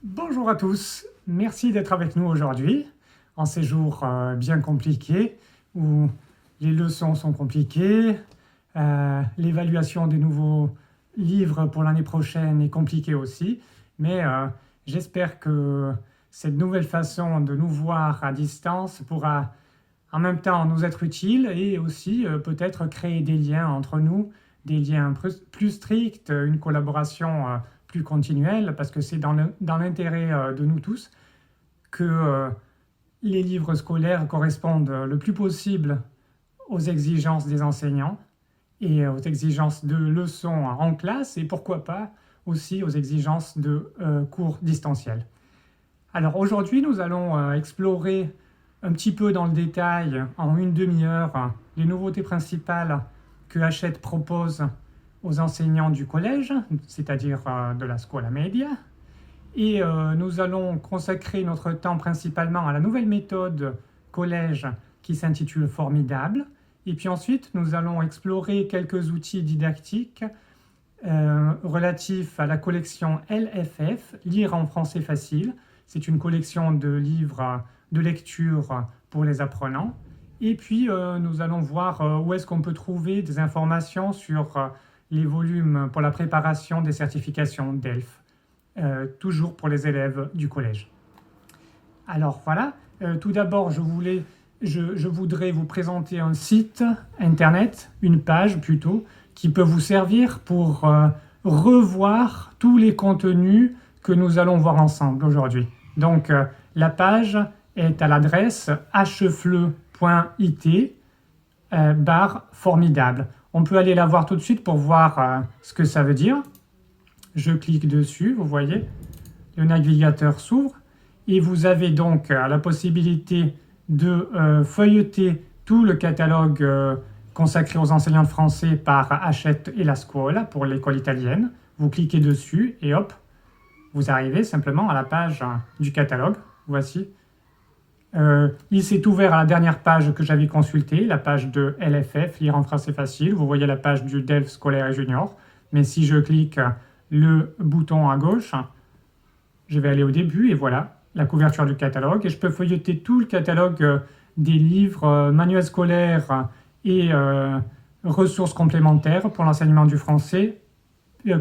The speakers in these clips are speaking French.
Bonjour à tous, merci d'être avec nous aujourd'hui en ces jours bien compliqués où les leçons sont compliquées, l'évaluation des nouveaux livres pour l'année prochaine est compliquée aussi, mais j'espère que cette nouvelle façon de nous voir à distance pourra en même temps nous être utile et aussi peut-être créer des liens entre nous, des liens plus stricts, une collaboration plus continuelle, parce que c'est dans l'intérêt de nous tous que les livres scolaires correspondent le plus possible aux exigences des enseignants et aux exigences de leçons en classe et pourquoi pas aussi aux exigences de cours distanciels. Alors aujourd'hui, nous allons explorer un petit peu dans le détail, en une demi-heure, les nouveautés principales que Hachette propose aux enseignants du collège, c'est-à-dire de la Scuola Media. Et nous allons consacrer notre temps principalement à la nouvelle méthode collège qui s'intitule Formidable. Et puis ensuite, nous allons explorer quelques outils didactiques relatifs à la collection LFF, Lire en français facile. C'est une collection de livres de lecture pour les apprenants. Et puis, nous allons voir où est-ce qu'on peut trouver des informations sur les volumes pour la préparation des certifications DELF, toujours pour les élèves du collège. Alors voilà, tout d'abord, je voudrais vous présenter un site internet, une page plutôt, qui peut vous servir pour revoir tous les contenus que nous allons voir ensemble aujourd'hui. Donc, la page est à l'adresse hfle.it/formidable. On peut aller la voir tout de suite pour voir ce que ça veut dire. Je clique dessus, vous voyez, le navigateur s'ouvre et vous avez donc la possibilité de feuilleter tout le catalogue consacré aux enseignants de français par Hachette et la Scuola pour l'école italienne. Vous cliquez dessus et hop, vous arrivez simplement à la page du catalogue. Voici. Il s'est ouvert à la dernière page que j'avais consultée, la page de LFF, Lire en français facile. Vous voyez la page du DELF scolaire et junior. Mais si je clique le bouton à gauche, je vais aller au début et voilà la couverture du catalogue. Et je peux feuilleter tout le catalogue des livres, manuels scolaires et ressources complémentaires pour l'enseignement du français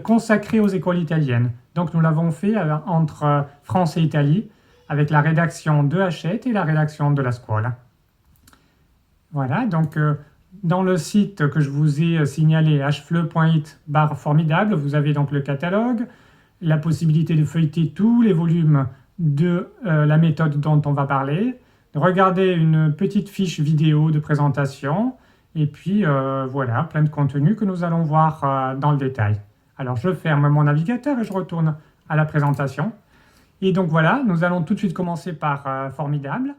consacrés aux écoles italiennes. Donc nous l'avons fait entre France et Italie, avec la rédaction de Hachette et la rédaction de la Scuola. Voilà, donc dans le site que je vous ai signalé, hfle.it/formidable, vous avez donc le catalogue, la possibilité de feuilleter tous les volumes de la méthode dont on va parler, de regarder une petite fiche vidéo de présentation, et puis voilà, plein de contenus que nous allons voir dans le détail. Alors je ferme mon navigateur et je retourne à la présentation. Et donc voilà, nous allons tout de suite commencer par Formidable.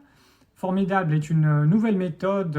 Formidable est une nouvelle méthode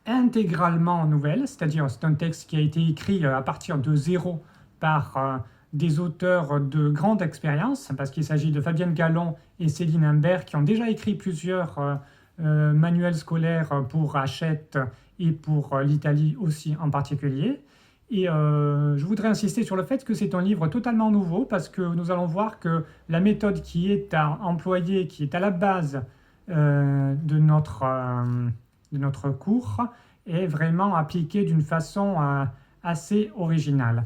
intégralement nouvelle, c'est-à-dire c'est un texte qui a été écrit à partir de zéro par des auteurs de grande expérience, parce qu'il s'agit de Fabienne Gallon et Céline Imbert qui ont déjà écrit plusieurs manuels scolaires pour Hachette et pour l'Italie aussi en particulier. Et je voudrais insister sur le fait que c'est un livre totalement nouveau parce que nous allons voir que la méthode qui est employée, qui est à la base de notre cours, est vraiment appliquée d'une façon assez originale.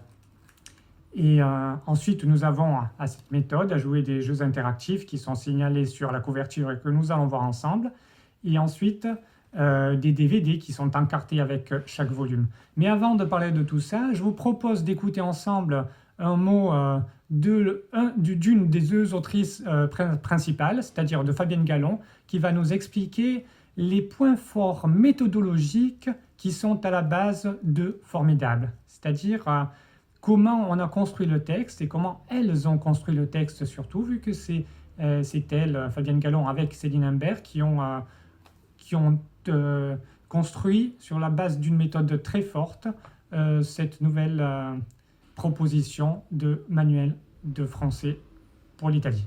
Et ensuite, nous avons à cette méthode ajouté des jeux interactifs qui sont signalés sur la couverture et que nous allons voir ensemble. Et ensuite, des DVD qui sont encartés avec chaque volume. Mais avant de parler de tout ça, je vous propose d'écouter ensemble un mot d'une des deux autrices principales, c'est-à-dire de Fabienne Gallon, qui va nous expliquer les points forts méthodologiques qui sont à la base de Formidable, c'est-à-dire comment on a construit le texte et comment elles ont construit le texte surtout, vu que c'est elles, Fabienne Gallon avec Céline Imbert, qui ont construit sur la base d'une méthode très forte cette nouvelle proposition de manuel de français pour l'Italie.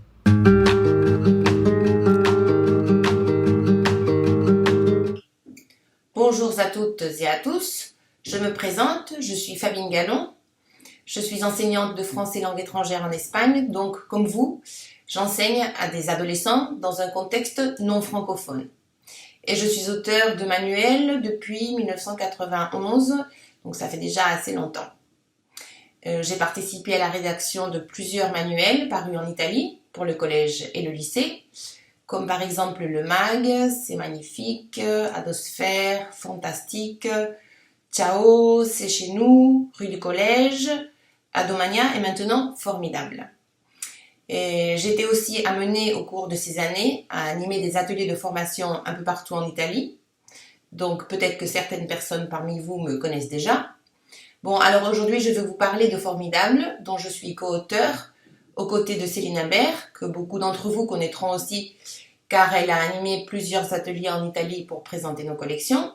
Bonjour à toutes et à tous, je me présente, je suis Fabienne Gallon, Je suis enseignante de français langue étrangère en Espagne, donc comme vous, j'enseigne à des adolescents dans un contexte non francophone. Et je suis auteure de manuels depuis 1991, donc ça fait déjà assez longtemps. J'ai participé à la rédaction de plusieurs manuels parus en Italie pour le collège et le lycée, comme par exemple le MAG, C'est magnifique, Adosphère, Fantastique, Ciao, C'est chez nous, Rue du Collège, Adomania et maintenant Formidable. J'étais aussi amenée au cours de ces années à animer des ateliers de formation un peu partout en Italie. Donc peut-être que certaines personnes parmi vous me connaissent déjà. Bon, alors aujourd'hui je vais vous parler de Formidable, dont je suis co-auteure, aux côtés de Céline Imbert, que beaucoup d'entre vous connaîtront aussi, car elle a animé plusieurs ateliers en Italie pour présenter nos collections.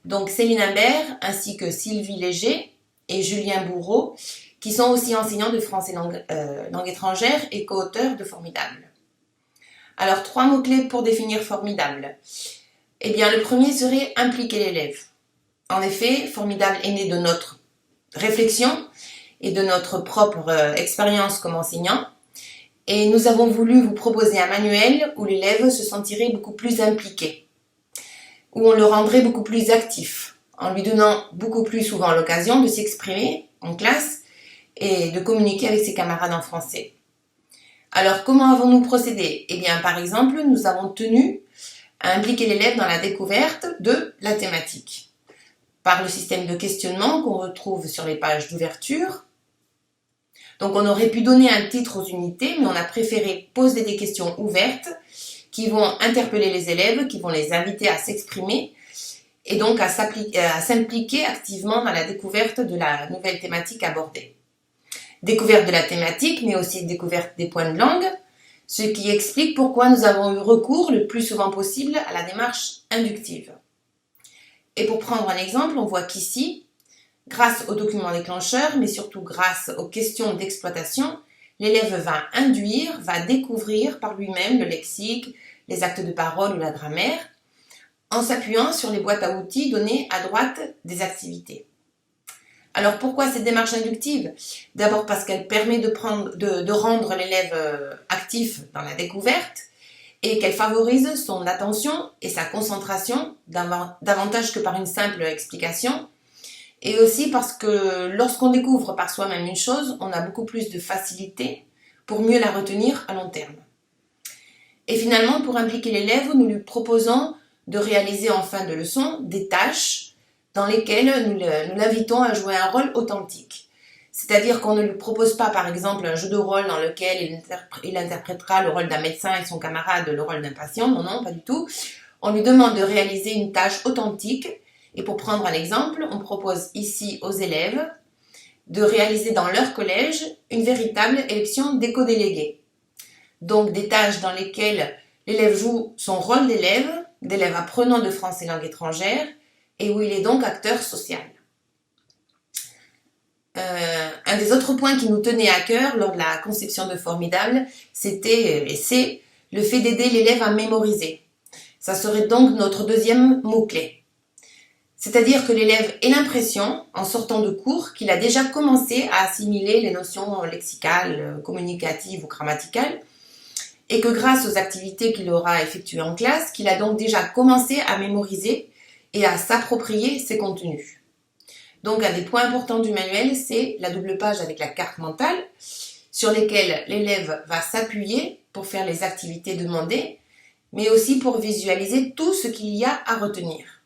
Donc Céline Imbert, ainsi que Sylvie Léger et Julien Bourreau, qui sont aussi enseignants de français langue étrangère et co-auteurs de Formidable. Alors, 3 mots-clés pour définir Formidable. Eh bien, le premier serait impliquer l'élève. En effet, Formidable est né de notre réflexion et de notre propre expérience comme enseignant. Et nous avons voulu vous proposer un manuel où l'élève se sentirait beaucoup plus impliqué, où on le rendrait beaucoup plus actif, en lui donnant beaucoup plus souvent l'occasion de s'exprimer en classe et de communiquer avec ses camarades en français. Alors, comment avons-nous procédé? Eh bien, par exemple, nous avons tenu à impliquer l'élève dans la découverte de la thématique, par le système de questionnement qu'on retrouve sur les pages d'ouverture. Donc, on aurait pu donner un titre aux unités, mais on a préféré poser des questions ouvertes qui vont interpeller les élèves, qui vont les inviter à s'exprimer et donc à s'impliquer activement dans la découverte de la nouvelle thématique abordée. Découverte de la thématique, mais aussi découverte des points de langue, ce qui explique pourquoi nous avons eu recours le plus souvent possible à la démarche inductive. Et pour prendre un exemple, on voit qu'ici, grâce aux documents déclencheurs, mais surtout grâce aux questions d'exploitation, l'élève va induire, va découvrir par lui-même le lexique, les actes de parole ou la grammaire, en s'appuyant sur les boîtes à outils données à droite des activités. Alors pourquoi cette démarche inductive? D'abord parce qu'elle permet de rendre l'élève actif dans la découverte et qu'elle favorise son attention et sa concentration davantage que par une simple explication. Et aussi parce que lorsqu'on découvre par soi-même une chose, on a beaucoup plus de facilité pour mieux la retenir à long terme. Et finalement, pour impliquer l'élève, nous lui proposons de réaliser en fin de leçon des tâches dans lesquelles nous l'invitons à jouer un rôle authentique. C'est-à-dire qu'on ne lui propose pas, par exemple, un jeu de rôle dans lequel il interprétera le rôle d'un médecin et son camarade le rôle d'un patient. Non, non, pas du tout. On lui demande de réaliser une tâche authentique. Et pour prendre un exemple, on propose ici aux élèves de réaliser dans leur collège une véritable élection d'éco-délégués. Donc des tâches dans lesquelles l'élève joue son rôle d'élève apprenant de français langue étrangère, et où il est donc acteur social. Un des autres points qui nous tenait à cœur lors de la conception de Formidable, c'était et c'est le fait d'aider l'élève à mémoriser. Ça serait donc notre deuxième mot-clé. C'est-à-dire que l'élève ait l'impression, en sortant de cours, qu'il a déjà commencé à assimiler les notions lexicales, communicatives ou grammaticales, et que grâce aux activités qu'il aura effectuées en classe, qu'il a donc déjà commencé à mémoriser et à s'approprier ces contenus. Donc un des points importants du manuel, c'est la double page avec la carte mentale, sur lesquelles l'élève va s'appuyer pour faire les activités demandées, mais aussi pour visualiser tout ce qu'il y a à retenir.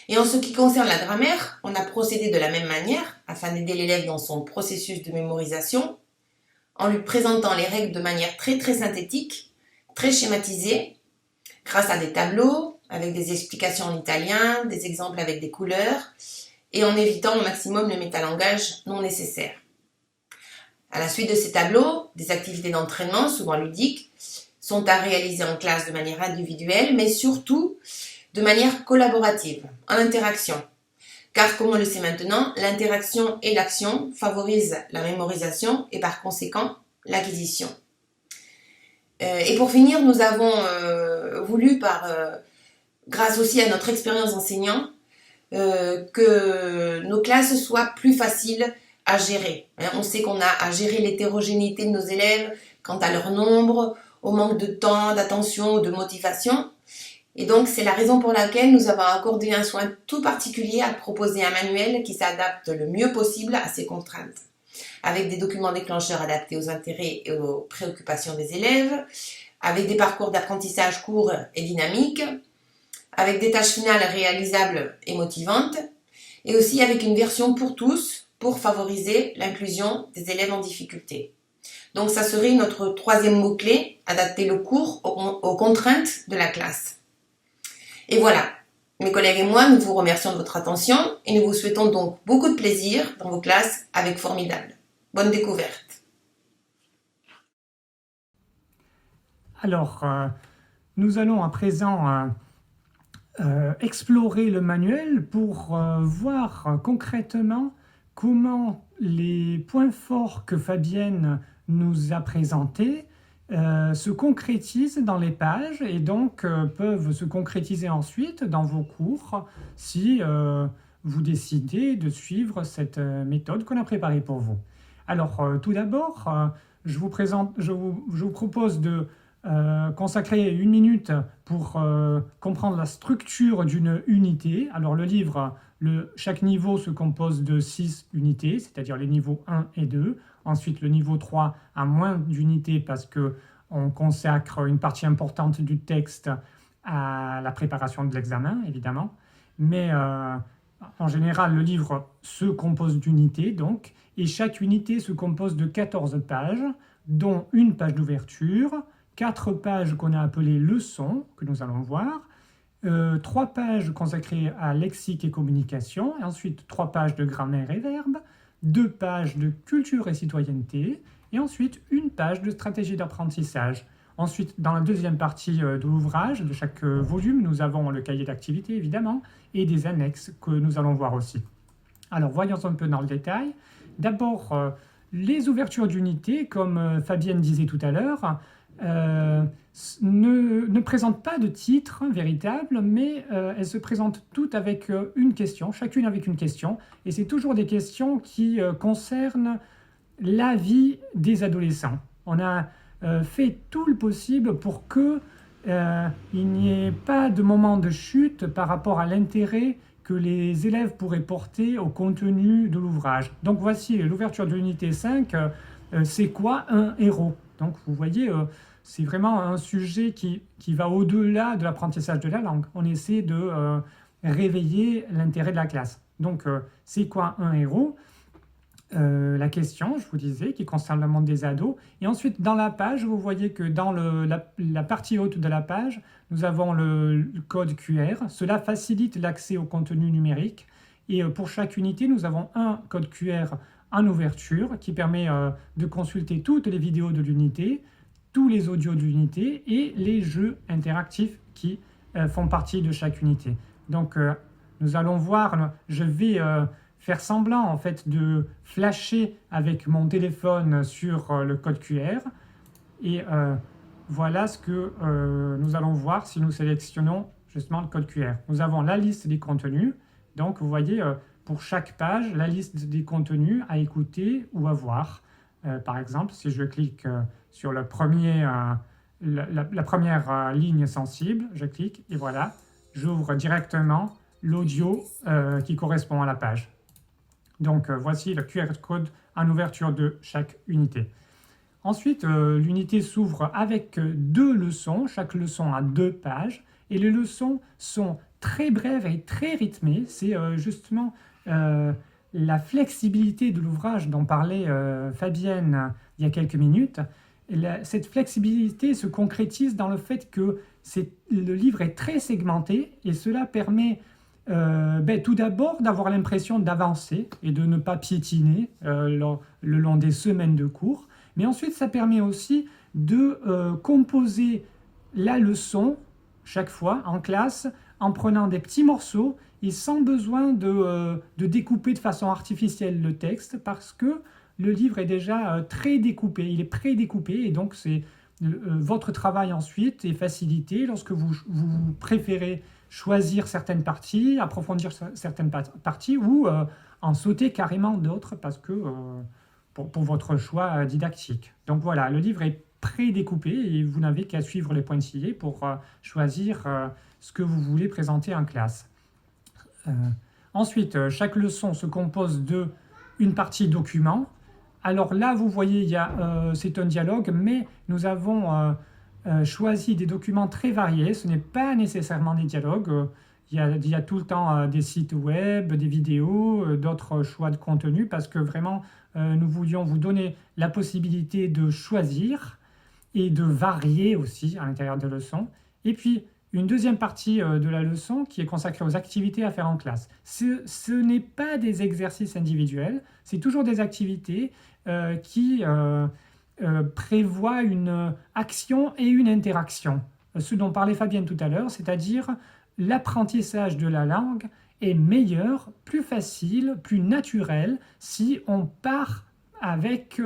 Et en ce qui concerne la grammaire, on a procédé de la même manière, afin d'aider l'élève dans son processus de mémorisation, en lui présentant les règles de manière très synthétique, très schématisée, grâce à des tableaux, avec des explications en italien, des exemples avec des couleurs, et en évitant au maximum le métalangage non nécessaire. À la suite de ces tableaux, des activités d'entraînement, souvent ludiques, sont à réaliser en classe de manière individuelle, mais surtout de manière collaborative, en interaction. Car comme on le sait maintenant, l'interaction et l'action favorisent la mémorisation et par conséquent l'acquisition. Et pour finir, nous avons voulu, grâce aussi à notre expérience enseignant, que nos classes soient plus faciles à gérer. On sait qu'on a à gérer l'hétérogénéité de nos élèves quant à leur nombre, au manque de temps, d'attention ou de motivation. Et donc, c'est la raison pour laquelle nous avons accordé un soin tout particulier à proposer un manuel qui s'adapte le mieux possible à ces contraintes, avec des documents déclencheurs adaptés aux intérêts et aux préoccupations des élèves, avec des parcours d'apprentissage courts et dynamiques, avec des tâches finales réalisables et motivantes, et aussi avec une version pour tous pour favoriser l'inclusion des élèves en difficulté. Donc ça serait notre troisième mot-clé, adapter le cours aux contraintes de la classe. Et voilà, mes collègues et moi, nous vous remercions de votre attention et nous vous souhaitons donc beaucoup de plaisir dans vos classes avec Formidable. Bonne découverte. Alors, nous allons à présent explorer le manuel pour voir concrètement comment les points forts que Fabienne nous a présentés se concrétisent dans les pages et donc peuvent se concrétiser ensuite dans vos cours si vous décidez de suivre cette méthode qu'on a préparée pour vous. Alors tout d'abord, je vous propose de consacrer 1 minute pour comprendre la structure d'une unité. Alors le livre, chaque niveau se compose de 6 unités, c'est-à-dire les niveaux 1 et 2. Ensuite, le niveau 3 a moins d'unités parce qu'on consacre une partie importante du texte à la préparation de l'examen, évidemment. Mais en général, le livre se compose d'unités, donc, et chaque unité se compose de 14 pages, dont une page d'ouverture, 4 pages qu'on a appelées leçons, que nous allons voir, 3 pages consacrées à lexique et communication, et ensuite 3 pages de grammaire et verbes, 2 pages de culture et citoyenneté, et ensuite 1 page de stratégie d'apprentissage. Ensuite, dans la deuxième partie de l'ouvrage, de chaque volume, nous avons le cahier d'activité, évidemment, et des annexes que nous allons voir aussi. Alors, voyons un peu dans le détail. D'abord, les ouvertures d'unités, comme Fabienne disait tout à l'heure, ne présentent pas de titre véritable, mais elles se présentent toutes avec une question, chacune avec une question, et c'est toujours des questions qui concernent la vie des adolescents. On a fait tout le possible pour que il n'y ait pas de moment de chute par rapport à l'intérêt que les élèves pourraient porter au contenu de l'ouvrage. Donc voici l'ouverture de l'unité 5, c'est quoi un héros? Donc vous voyez, c'est vraiment un sujet qui va au-delà de l'apprentissage de la langue. On essaie de réveiller l'intérêt de la classe. Donc c'est quoi un héros? La question, je vous disais, qui concerne le monde des ados. Et ensuite, dans la page, vous voyez que dans la partie haute de la page, nous avons le code QR. Cela facilite l'accès au contenu numérique. Et pour chaque unité, nous avons un code QR en ouverture qui permet de consulter toutes les vidéos de l'unité, tous les audios de l'unité et les jeux interactifs qui font partie de chaque unité. Donc, nous allons voir, je vais faire semblant en fait de flasher avec mon téléphone sur le code QR et voilà ce que nous allons voir si nous sélectionnons justement le code QR. Nous avons la liste des contenus, donc vous voyez pour chaque page la liste des contenus à écouter ou à voir. Par exemple, si je clique sur la première ligne sensible, je clique et voilà, j'ouvre directement l'audio qui correspond à la page. Donc voici le QR code en ouverture de chaque unité. Ensuite, l'unité s'ouvre avec 2 leçons, chaque leçon a 2 pages, et les leçons sont très brèves et très rythmées. C'est justement la flexibilité de l'ouvrage dont parlait Fabienne il y a quelques minutes. Cette flexibilité se concrétise dans le fait que le livre est très segmenté, et cela permet tout d'abord d'avoir l'impression d'avancer et de ne pas piétiner le long des semaines de cours, mais ensuite ça permet aussi de composer la leçon chaque fois en classe en prenant des petits morceaux et sans besoin de découper de façon artificielle le texte, parce que le livre est déjà très découpé, il est pré-découpé, et donc votre travail ensuite est facilité lorsque vous préférez choisir certaines parties, approfondir certaines parties ou en sauter carrément d'autres parce que pour votre choix didactique. Donc voilà, le livre est prédécoupé et vous n'avez qu'à suivre les pointillés pour choisir ce que vous voulez présenter en classe. Ensuite, chaque leçon se compose d'une partie document. Alors là, vous voyez, c'est un dialogue, mais nous avons choisi des documents très variés. Ce n'est pas nécessairement des dialogues. Il y a tout le temps des sites web, des vidéos, d'autres choix de contenu, parce que vraiment, nous voulions vous donner la possibilité de choisir et de varier aussi à l'intérieur de la leçon. Et puis, une deuxième partie de la leçon qui est consacrée aux activités à faire en classe. Ce n'est pas des exercices individuels, c'est toujours des activités qui prévoient une action et une interaction. Ce dont parlait Fabienne tout à l'heure, c'est-à-dire l'apprentissage de la langue est meilleur, plus facile, plus naturel si on part avec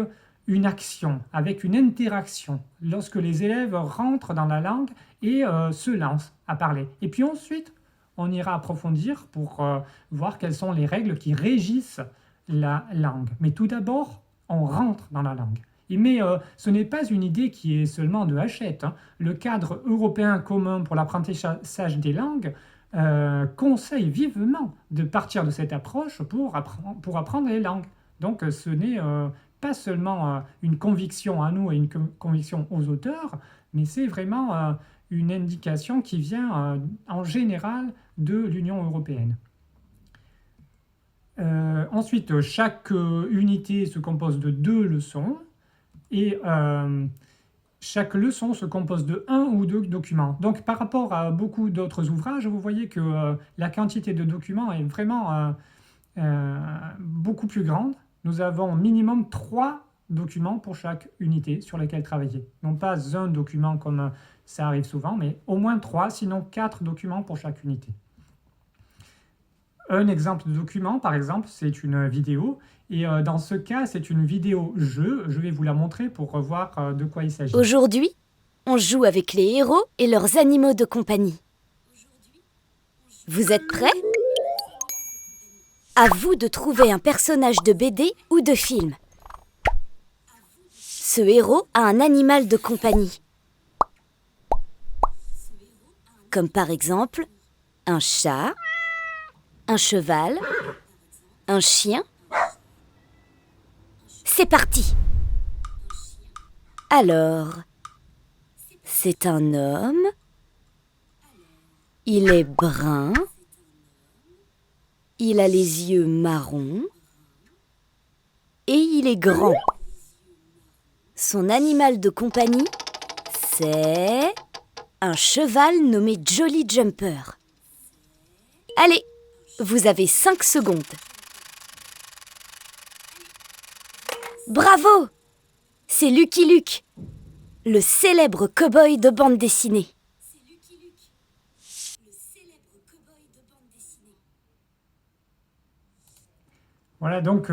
une action, avec une interaction, lorsque les élèves rentrent dans la langue et se lancent à parler. Et puis ensuite, on ira approfondir pour voir quelles sont les règles qui régissent la langue. Mais tout d'abord, on rentre dans la langue. Mais ce n'est pas une idée qui est seulement de Hachette. Le cadre européen commun pour l'apprentissage des langues conseille vivement de partir de cette approche pour apprendre les langues. Donc ce n'est pas seulement une conviction à nous et une conviction aux auteurs, mais c'est vraiment une indication qui vient en général de l'Union européenne. Ensuite, chaque unité se compose de 2 leçons et chaque leçon se compose de 1 ou 2 documents. Donc par rapport à beaucoup d'autres ouvrages, vous voyez que la quantité de documents est vraiment beaucoup plus grande. Nous avons minimum 3 documents pour chaque unité sur lesquels travailler. Non pas un document comme ça arrive souvent, mais au moins 3, sinon 4 documents pour chaque unité. Un exemple de document, par exemple, c'est une vidéo. Et dans ce cas, c'est une vidéo-jeu. Je vais vous la montrer pour voir de quoi il s'agit. Aujourd'hui, on joue avec les héros et leurs animaux de compagnie. Vous êtes prêts ? À vous de trouver un personnage de BD ou de film. Ce héros a un animal de compagnie. Comme par exemple, un chat, un cheval, un chien. C'est parti! Alors, c'est un homme. Il est brun. Il a les yeux marrons. Et il est grand. Son animal de compagnie, c'est un cheval nommé Jolly Jumper. Allez, vous avez 5 secondes. Bravo! C'est Lucky Luke, le célèbre cow-boy de bande dessinée. Voilà, donc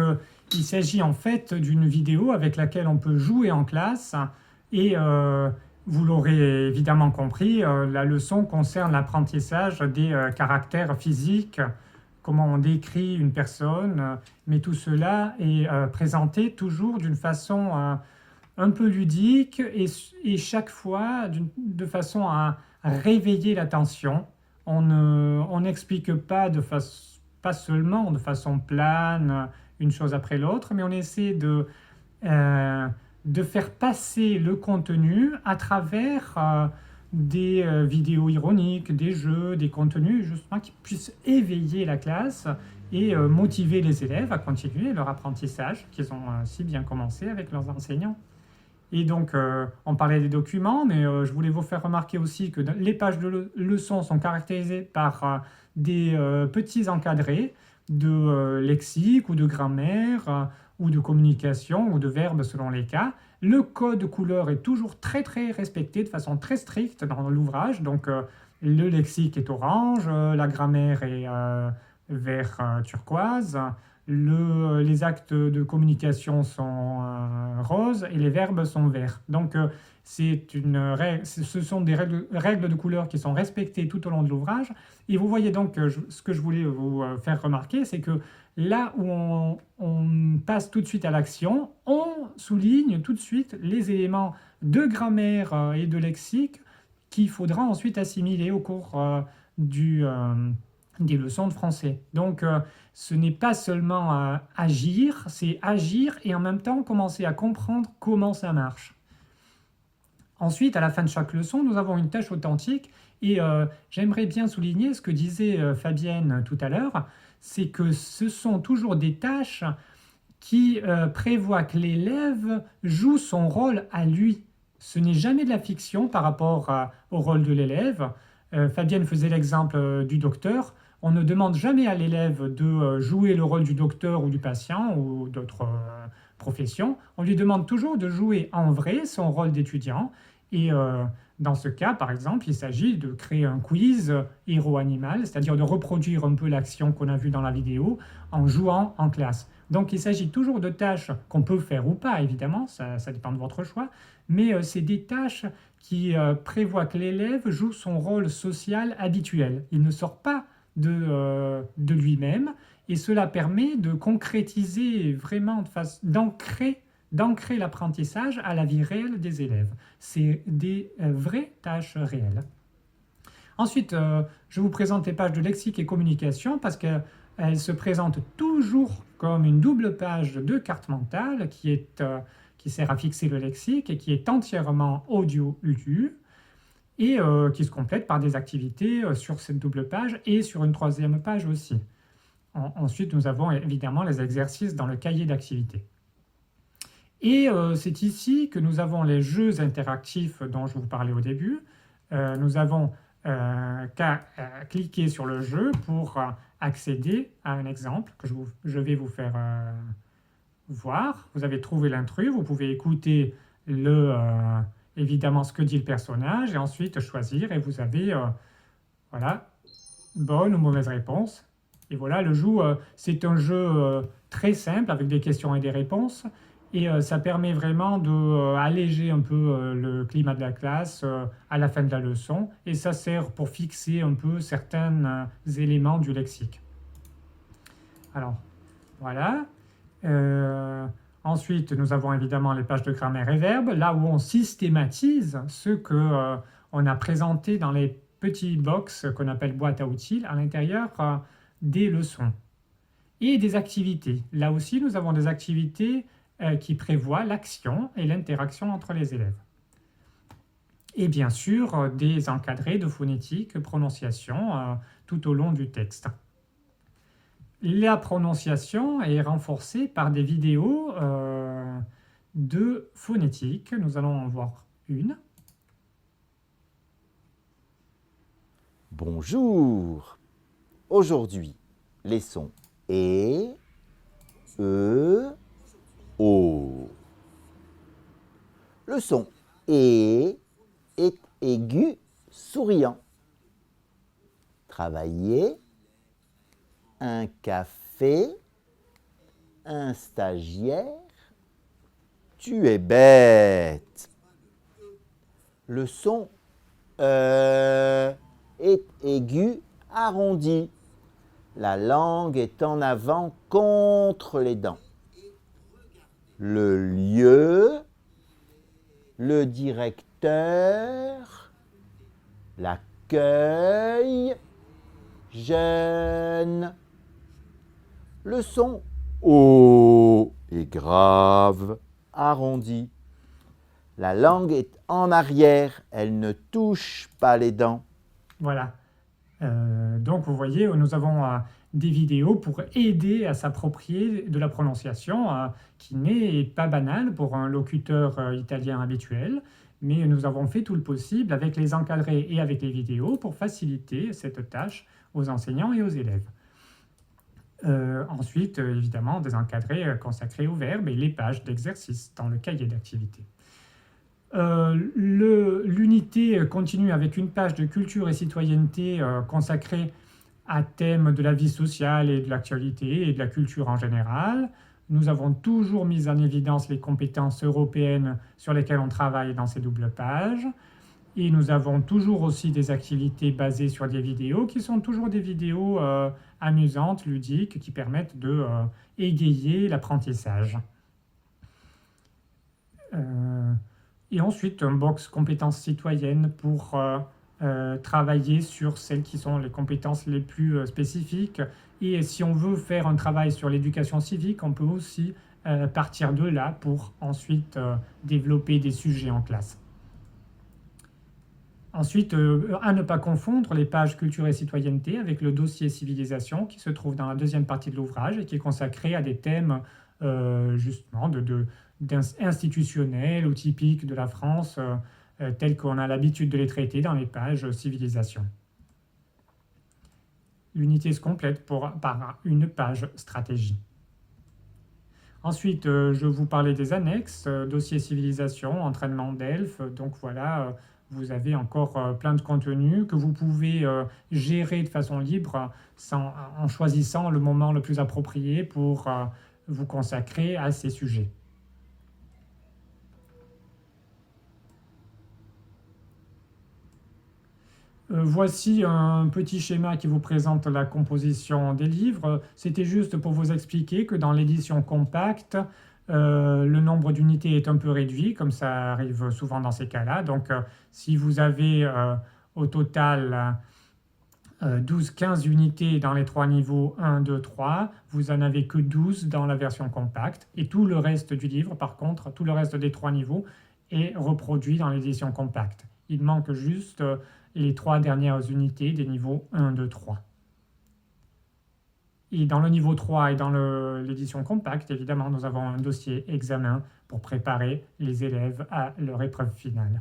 il s'agit en fait d'une vidéo avec laquelle on peut jouer en classe et vous l'aurez évidemment compris, la leçon concerne l'apprentissage des caractères physiques, comment on décrit une personne, mais tout cela est présenté toujours d'une façon un peu ludique et chaque fois de façon à réveiller l'attention. On n'explique pas pas seulement de façon plane une chose après l'autre, mais on essaie de faire passer le contenu à travers des vidéos ironiques, des jeux, des contenus justement qui puissent éveiller la classe et motiver les élèves à continuer leur apprentissage qu'ils ont si bien commencé avec leurs enseignants. Et donc, on parlait des documents, mais je voulais vous faire remarquer aussi que les pages de leçons sont caractérisées par des petits encadrés de lexique ou de grammaire ou de communication ou de verbes selon les cas. Le code couleur est toujours très très respecté de façon très stricte dans l'ouvrage. Donc, le lexique est orange, la grammaire est vert turquoise, les actes de communication sont roses et les verbes sont verts. Donc, ce sont des règles de couleur qui sont respectées tout au long de l'ouvrage. Et vous voyez donc, ce que je voulais vous faire remarquer, c'est que là où on passe tout de suite à l'action, on souligne tout de suite les éléments de grammaire et de lexique qu'il faudra ensuite assimiler au cours des leçons de français. Donc, ce n'est pas seulement agir, c'est agir et en même temps commencer à comprendre comment ça marche. Ensuite, à la fin de chaque leçon, nous avons une tâche authentique et j'aimerais bien souligner ce que disait Fabienne tout à l'heure, c'est que ce sont toujours des tâches qui prévoient que l'élève joue son rôle à lui. Ce n'est jamais de la fiction par rapport au rôle de l'élève. Fabienne faisait l'exemple du docteur. On ne demande jamais à l'élève de jouer le rôle du docteur ou du patient ou d'autres professions. On lui demande toujours de jouer en vrai son rôle d'étudiant. Et dans ce cas, par exemple, il s'agit de créer un quiz héros-animal, c'est-à-dire de reproduire un peu l'action qu'on a vue dans la vidéo en jouant en classe. Donc il s'agit toujours de tâches qu'on peut faire ou pas, évidemment, ça dépend de votre choix, mais c'est des tâches qui prévoient que l'élève joue son rôle social habituel. Il ne sort pas de lui-même et cela permet de concrétiser vraiment, d'ancrer l'apprentissage à la vie réelle des élèves. C'est des vraies tâches réelles. Ensuite, je vous présente les pages de lexique et communication parce qu'elles se présentent toujours comme une double page de carte mentale qui sert à fixer le lexique et qui est entièrement audio-lu et qui se complète par des activités sur cette double page et sur une troisième page aussi. Ensuite, nous avons évidemment les exercices dans le cahier d'activités. Et c'est ici que nous avons les jeux interactifs dont je vous parlais au début. Nous avons qu'à cliquer sur le jeu pour accéder à un exemple que je vais vous faire voir. Vous avez trouvé l'intrus, vous pouvez écouter évidemment ce que dit le personnage et ensuite choisir et vous avez voilà, bonne ou mauvaise réponse. Et voilà, le jeu, c'est un jeu très simple avec des questions et des réponses. Et ça permet vraiment d'alléger un peu le climat de la classe à la fin de la leçon. Et ça sert pour fixer un peu certains éléments du lexique. Alors, voilà. Ensuite, nous avons évidemment les pages de grammaire et verbes, là où on systématise ce qu'on a présenté dans les petits box qu'on appelle boîte à outils à l'intérieur des leçons. Et des activités. Là aussi, nous avons des activités qui prévoit l'action et l'interaction entre les élèves. Et bien sûr, des encadrés de phonétique, prononciation tout au long du texte. La prononciation est renforcée par des vidéos de phonétique. Nous allons en voir une. Bonjour. Aujourd'hui, les sons E, E, O. Le son E est aigu, souriant. Travailler, un café, un stagiaire, tu es bête. Le son est aigu, arrondi. La langue est en avant contre les dents. Le lieu, le directeur, l'accueil, jeune. Le son O est grave, arrondi. La langue est en arrière, elle ne touche pas les dents. Voilà. Donc vous voyez, nous avons des vidéos pour aider à s'approprier de la prononciation qui n'est pas banale pour un locuteur italien habituel, mais nous avons fait tout le possible avec les encadrés et avec les vidéos pour faciliter cette tâche aux enseignants et aux élèves. Ensuite, évidemment, des encadrés consacrés aux verbes et les pages d'exercice dans le cahier d'activité. L'unité continue avec une page de culture et citoyenneté consacrée à thème de la vie sociale et de l'actualité et de la culture en général. Nous avons toujours mis en évidence les compétences européennes sur lesquelles on travaille dans ces doubles pages. Et nous avons toujours aussi des activités basées sur des vidéos qui sont toujours des vidéos amusantes, ludiques, qui permettent de égayer l'apprentissage. Et ensuite, un box compétences citoyennes pour travailler sur celles qui sont les compétences les plus spécifiques. Et si on veut faire un travail sur l'éducation civique, on peut aussi partir de là pour ensuite développer des sujets en classe. Ensuite, à ne pas confondre les pages culture et citoyenneté avec le dossier civilisation qui se trouve dans la deuxième partie de l'ouvrage et qui est consacré à des thèmes justement institutionnels ou typiques de la France tels qu'on a l'habitude de les traiter dans les pages civilisation. L'unité se complète par une page stratégie. Ensuite, je vous parlais des annexes, dossier civilisation, entraînement d'elfes, donc voilà, vous avez encore plein de contenus que vous pouvez gérer de façon libre en choisissant le moment le plus approprié pour vous consacrer à ces sujets. Voici un petit schéma qui vous présente la composition des livres. C'était juste pour vous expliquer que dans l'édition compacte, le nombre d'unités est un peu réduit, comme ça arrive souvent dans ces cas-là. Donc, si vous avez au total 12-15 unités dans les 3 niveaux 1, 2, 3, vous en avez que 12 dans la version compacte. Et tout le reste du livre, par contre, tout le reste des 3 niveaux est reproduit dans l'édition compacte. Il manque juste les 3 dernières unités des niveaux 1, 2, 3. Et dans le niveau 3 et dans l'édition compacte, évidemment, nous avons un dossier examen pour préparer les élèves à leur épreuve finale.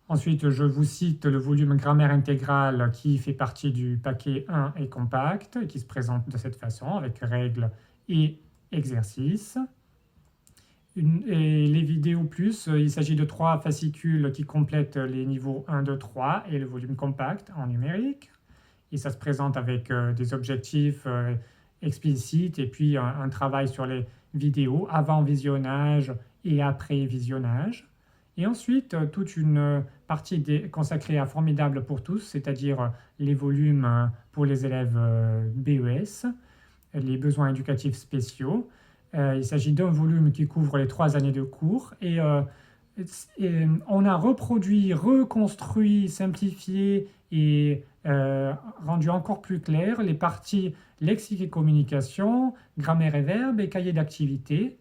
Ensuite, je vous cite le volume grammaire intégrale qui fait partie du paquet 1 et compact, et qui se présente de cette façon, avec règles et exercices. Et les vidéos plus, il s'agit de 3 fascicules qui complètent les niveaux 1, 2, 3 et le volume compact en numérique. Et ça se présente avec des objectifs explicites et puis un travail sur les vidéos avant visionnage et après visionnage. Et ensuite, toute une partie consacrée à Formidable pour tous, c'est-à-dire les volumes pour les élèves BES, les besoins éducatifs spéciaux. Il s'agit d'un volume qui couvre les 3 années de cours et on a reproduit, reconstruit, simplifié et rendu encore plus clair les parties lexique et communication, grammaire et verbe et cahier d'activité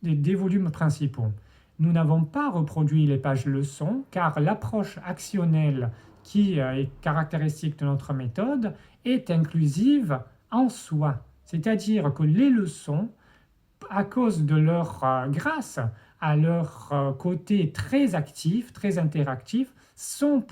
des volumes principaux. Nous n'avons pas reproduit les pages leçons car l'approche actionnelle qui est caractéristique de notre méthode est inclusive en soi. C'est-à-dire que les leçons, à cause de grâce à leur côté très actif, très interactif, sont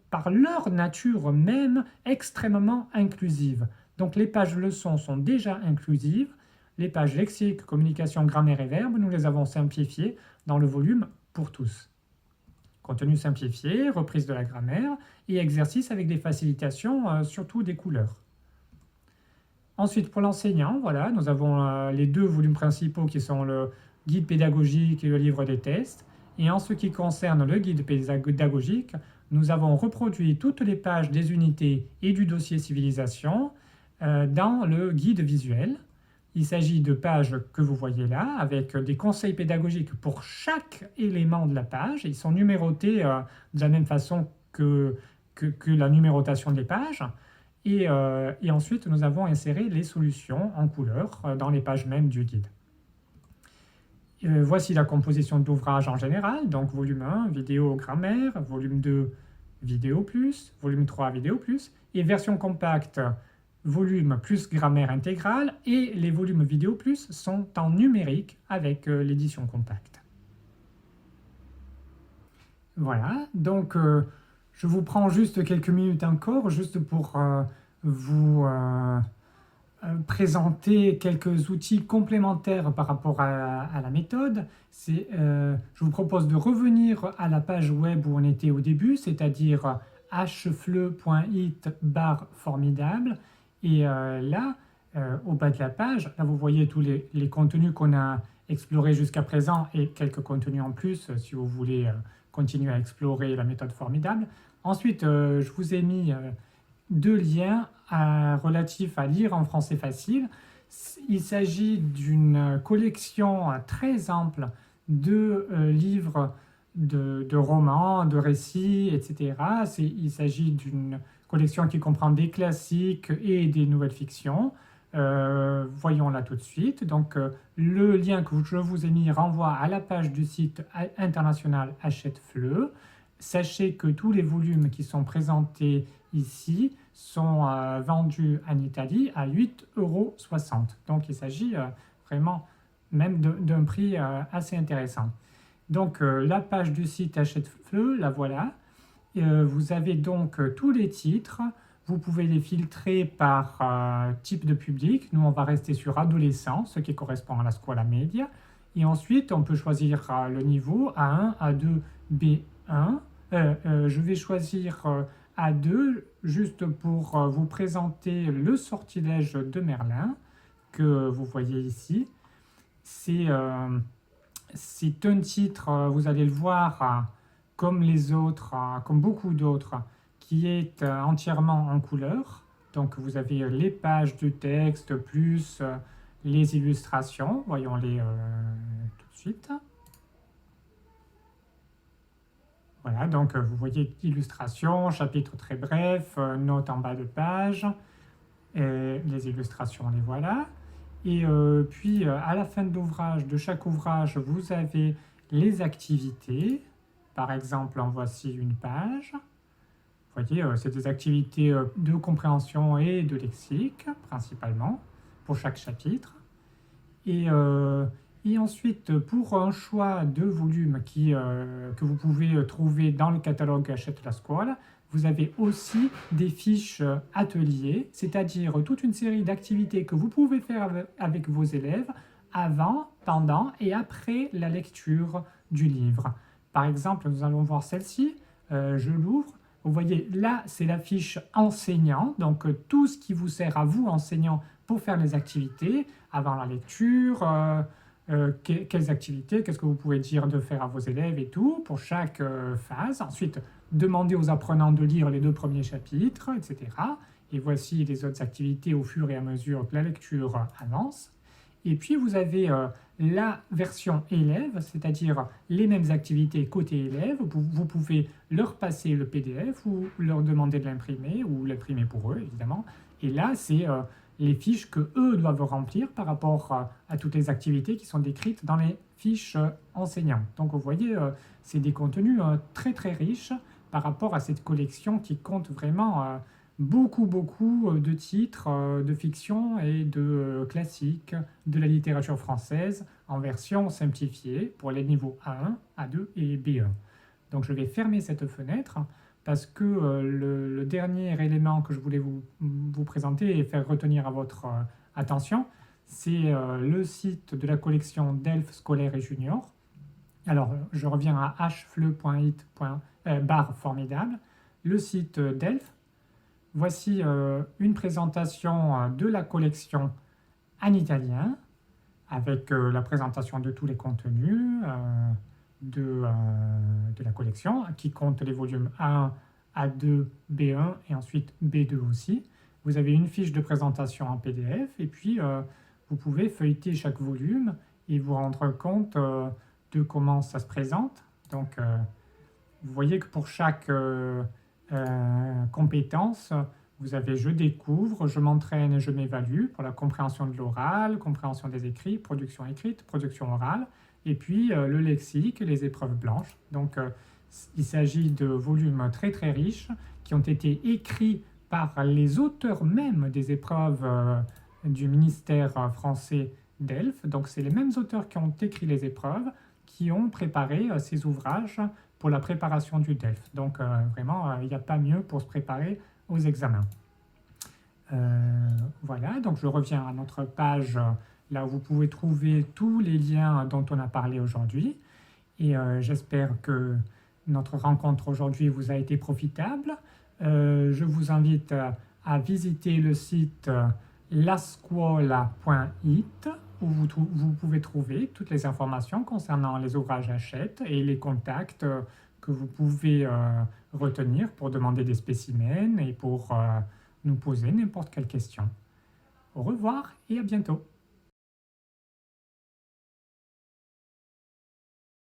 par leur nature même extrêmement inclusives. Donc les pages leçons sont déjà inclusives. Les pages lexique, communication, grammaire et verbe, nous les avons simplifiées dans le volume pour tous. Contenu simplifié, reprise de la grammaire et exercice avec des facilitations, surtout des couleurs. Ensuite, pour l'enseignant, voilà, nous avons les 2 volumes principaux qui sont le guide pédagogique et le livre des tests. Et en ce qui concerne le guide pédagogique, nous avons reproduit toutes les pages des unités et du dossier civilisation dans le guide visuel. Il s'agit de pages que vous voyez là, avec des conseils pédagogiques pour chaque élément de la page. Ils sont numérotés de la même façon que la numérotation des pages. Et ensuite, nous avons inséré les solutions en couleur dans les pages mêmes du guide. Voici la composition de l'ouvrage en général. Donc, volume 1, vidéo grammaire, volume 2, vidéo plus, volume 3, vidéo plus, et version compacte, volume plus grammaire intégrale, et les volumes vidéo plus sont en numérique avec l'édition compacte. Voilà, donc je vous prends juste quelques minutes encore, juste pour vous présenter quelques outils complémentaires par rapport à la méthode. Je vous propose de revenir à la page web où on était au début, c'est-à-dire hfleu.it/formidable. Et là, au bas de la page, là vous voyez tous les contenus qu'on a explorés jusqu'à présent et quelques contenus en plus si vous voulez continuer à explorer la méthode formidable. Ensuite, je vous ai mis 2 liens relatifs à lire en français facile. Il s'agit d'une collection très ample de livres, de romans, de récits, etc. Il s'agit d'une collection qui comprend des classiques et des nouvelles fictions. Voyons-la tout de suite. Donc, le lien que je vous ai mis renvoie à la page du site international Hachette Fleu. Sachez que tous les volumes qui sont présentés ici sont vendus en Italie à 8,60 €. Donc, il s'agit vraiment même d'un prix assez intéressant. Donc, la page du site Hachette Fleu, la voilà. Vous avez donc tous les titres. Vous pouvez les filtrer par type de public. Nous, on va rester sur adolescent, ce qui correspond à la Scuola Media. Et ensuite, on peut choisir le niveau A1, A2, B1. Je vais choisir A2 juste pour vous présenter le sortilège de Merlin que vous voyez ici. C'est un titre, vous allez le voir, comme les autres, comme beaucoup d'autres, qui est entièrement en couleur. Donc vous avez les pages de texte plus les illustrations. Voyons-les tout de suite. Voilà, donc vous voyez illustration, chapitre très bref, notes en bas de page, les illustrations, les voilà. Et puis à la fin de chaque ouvrage, vous avez les activités. Par exemple, en voici une page. Vous voyez, c'est des activités de compréhension et de lexique, principalement, pour chaque chapitre. Et ensuite, pour un choix de volume que vous pouvez trouver dans le catalogue Hachette la Scuola, vous avez aussi des fiches ateliers, c'est-à-dire toute une série d'activités que vous pouvez faire avec vos élèves avant, pendant et après la lecture du livre. Par exemple, nous allons voir celle-ci, je l'ouvre. Vous voyez, là, c'est la fiche enseignant, donc tout ce qui vous sert à vous, enseignant, pour faire les activités, avant la lecture, quelles activités, qu'est-ce que vous pouvez dire de faire à vos élèves et tout, pour chaque phase. Ensuite, demandez aux apprenants de lire les 2 premiers chapitres, etc. Et voici les autres activités au fur et à mesure que la lecture avance. Et puis, vous avez la version élève, c'est-à-dire les mêmes activités côté élève. Vous pouvez leur passer le PDF ou leur demander de l'imprimer ou l'imprimer pour eux, évidemment. Et là, c'est les fiches que eux doivent remplir par rapport à toutes les activités qui sont décrites dans les fiches enseignants. Donc, vous voyez, c'est des contenus très, très riches par rapport à cette collection qui compte vraiment beaucoup de titres de fiction et de classiques de la littérature française en version simplifiée pour les niveaux A1, A2 et B1. Donc je vais fermer cette fenêtre parce que le dernier élément que je voulais vous présenter et faire retenir à votre attention, c'est le site de la collection DELF scolaire et junior. Alors je reviens à hfleu.it/formidable, le site DELF. Voici une présentation de la collection en italien, avec la présentation de tous les contenus de la collection, qui compte les volumes A1, A2, B1 et ensuite B2 aussi. Vous avez une fiche de présentation en PDF et puis vous pouvez feuilleter chaque volume et vous rendre compte de comment ça se présente. Donc, vous voyez que pour chaque compétences, vous avez je découvre, je m'entraîne et je m'évalue pour la compréhension de l'oral, compréhension des écrits, production écrite, production orale, et puis le lexique, les épreuves blanches. Donc il s'agit de volumes très très riches qui ont été écrits par les auteurs même des épreuves du ministère français DELF. Donc c'est les mêmes auteurs qui ont écrit les épreuves qui ont préparé ces ouvrages pour la préparation du DELF. Donc vraiment, il n'y a pas mieux pour se préparer aux examens. Voilà, donc je reviens à notre page là où vous pouvez trouver tous les liens dont on a parlé aujourd'hui. Et j'espère que notre rencontre aujourd'hui vous a été profitable. Je vous invite à visiter le site lascuola.it où vous pouvez trouver toutes les informations concernant les ouvrages Hachette et les contacts que vous pouvez retenir pour demander des spécimens et pour nous poser n'importe quelle question. Au revoir et à bientôt.